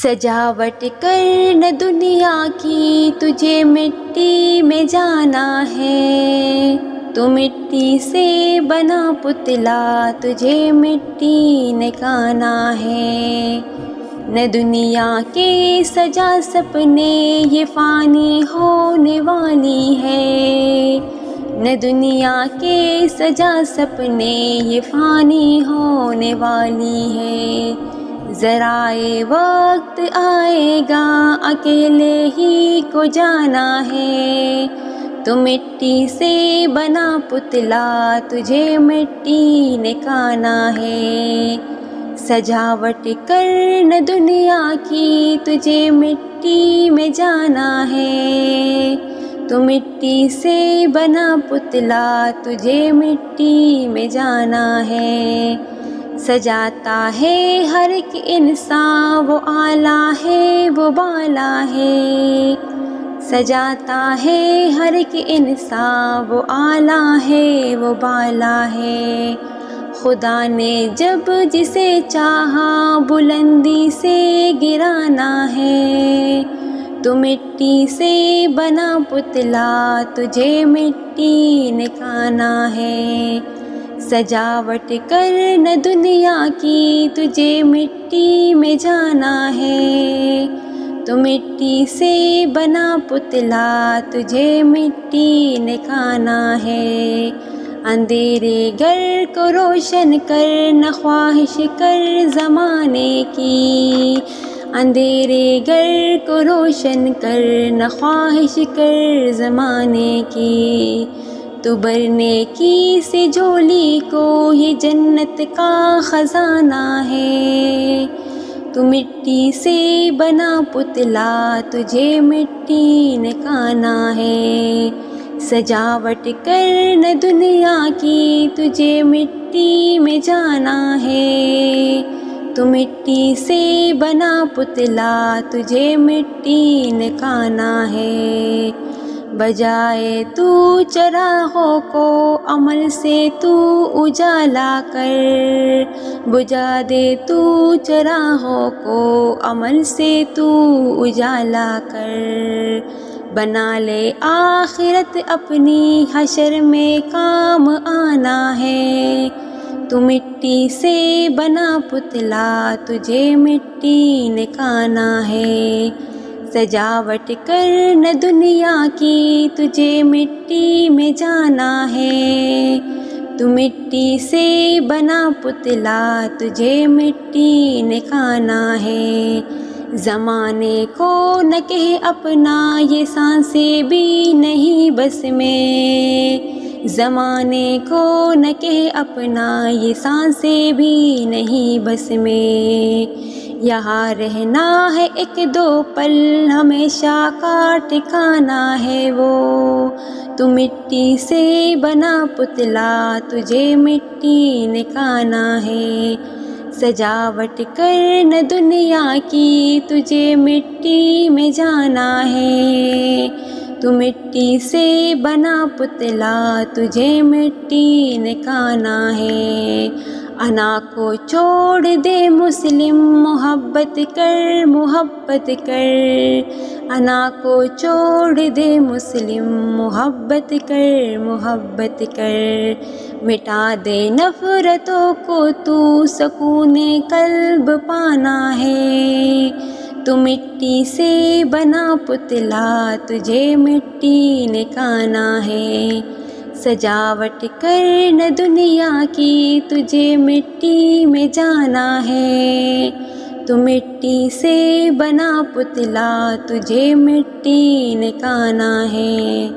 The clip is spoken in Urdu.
سجاوٹ کر نہ دنیا کی، تجھے مٹی میں جانا ہے۔ تو مٹی سے بنا پتلا، تجھے مٹی نکانا ہے۔ نہ دنیا کے سجا سپنے، یہ فانی ہونے والی ہے۔ نہ دنیا کے سجا سپنے، یہ فانی ہونے والی ہے۔ ذرائع وقت آئے گا، اکیلے ہی کو جانا ہے۔ تو مٹی سے بنا پتلا، تجھے مٹی نکانا ہے۔ سجاوٹ کر نہ دنیا کی، تجھے مٹی میں جانا ہے۔ تو مٹی سے بنا پتلا، تجھے مٹی میں جانا ہے۔ سجاتا ہے ہر ایک انسان، وہ اعلیٰ ہے وہ بالا ہے۔ سجاتا ہے ہر ایک انسان، وہ اعلیٰ ہے وہ بالا ہے۔ خدا نے جب جسے چاہا، بلندی سے گرانا ہے۔ تو مٹی سے بنا پتلا، تجھے مٹی نکانا ہے۔ سجاوٹ کر نہ دنیا کی، تجھے مٹی میں جانا ہے۔ تو مٹی سے بنا پتلا، تجھے مٹی نکانا ہے۔ اندھیرے گر کو روشن کر، نہ خواہش کر زمانے کی۔ اندھیرے گر کو روشن کر، نہ خواہش کر زمانے کی۔ تو برنے کی سے جھولی کو، یہ جنت کا خزانہ ہے۔ تو مٹی سے بنا پتلا، تجھے مٹی نکانا ہے۔ سجاوٹ کر نہ دنیا کی، تجھے مٹی میں جانا ہے۔ تو مٹی سے بنا پتلا، تجھے مٹی نکانا ہے۔ بجائے تو چراغوں کو، عمل سے تو اجالا کر۔ بجھا دے تو چراغوں کو، عمل سے تو اجالا کر۔ بنا لے آخرت اپنی، حشر میں کام آنا ہے۔ تو مٹی سے بنا پتلا، تجھے مٹی نکانا ہے۔ سجاوٹ کر نہ دنیا کی، تجھے مٹی میں جانا ہے۔ تو مٹی سے بنا پتلا، تجھے مٹی نکانا ہے۔ زمانے کو نہ کہہ اپنا، یہ سانسیں بھی نہیں بس میں۔ زمانے کو نہ کہہ اپنا، یہ سانسیں بھی نہیں بس میں۔ یہاں رہنا ہے ایک دو پل، ہمیشہ کا ٹھکانا ہے وہ۔ تو مٹی سے بنا پتلا، تجھے مٹی نکانا ہے۔ سجاوٹ کر نہ دنیا کی، تجھے مٹی میں جانا ہے۔ تو مٹی سے بنا پتلا، تجھے مٹی نکانا ہے۔ انا کو چھوڑ دے مسلم، محبت کر محبت کر۔ انا کو چھوڑ دے مسلم، محبت کر محبت کر۔ مٹا دے نفرتوں کو تو، سکون قلب پانا ہے۔ تو مٹی سے بنا پتلا، تجھے مٹی نکانا ہے۔ سجاوٹ کر نہ دنیا کی، تجھے مٹی میں جانا ہے۔ تو مٹی سے بنا پتلا، تجھے مٹی نکانا ہے۔